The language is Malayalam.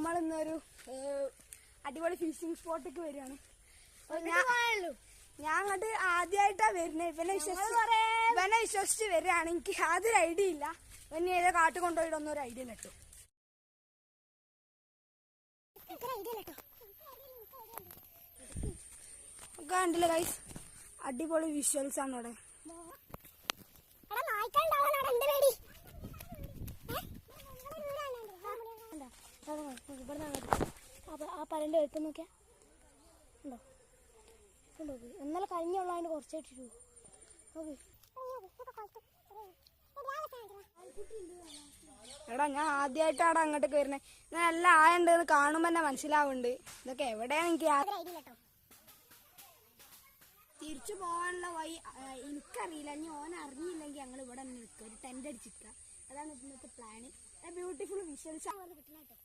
നമ്മളിന്നൊരു അടിപൊളി ഫിഷിംഗ് സ്പോട്ടിലേക്ക് വരികയാണ്. ഞാൻ അങ്ങോട്ട് ആദ്യമായിട്ടാ വരുന്നത്. ഇവനെ വിശ്വസിച്ച് വരികയാണ്. എനിക്ക് യാതൊരു ഐഡിയ ഇല്ല. ഇവനെ ഏതോ കാട്ടു കൊണ്ടുപോയിട്ടൊന്നും ഒരു ഐഡിയ ഇല്ല. കണ്ടില്ല ഗൈസ്, അടിപൊളി വിഷ്വൽസ് ആണ് ഇവിടെ. ആ പരന്റെ എടുത്ത് നോക്കിയാ ഉണ്ടോ? ഇന്നലെ കഴിഞ്ഞുള്ളതിന് കുറച്ചായിട്ടിട്ടു. എടാ ഞാൻ ആദ്യമായിട്ടാണ് അങ്ങോട്ടേക്ക് വരുന്നത്. ഞാൻ എല്ലാം ആയുണ്ടെന്ന് കാണുമ്പോ തന്നെ മനസ്സിലാവുന്നുണ്ട്. ഇതൊക്കെ എവിടെയാണ് എനിക്ക് തിരിച്ചു പോകാനുള്ള വഴി എനിക്കറിയില്ല. ഇനി ഓൻ അറിഞ്ഞില്ലെങ്കിൽ ഞങ്ങൾ ഇവിടെ നിൽക്കുക, ഒരു ടെന്റ് അടിച്ചിരിക്കുക. അതാണ് ഇന്നത്തെ പ്ലാന്. ബ്യൂട്ടിഫുൾ വിഷ്വൽസ് ആണ് കിട്ടുന്നത് കേട്ടോ.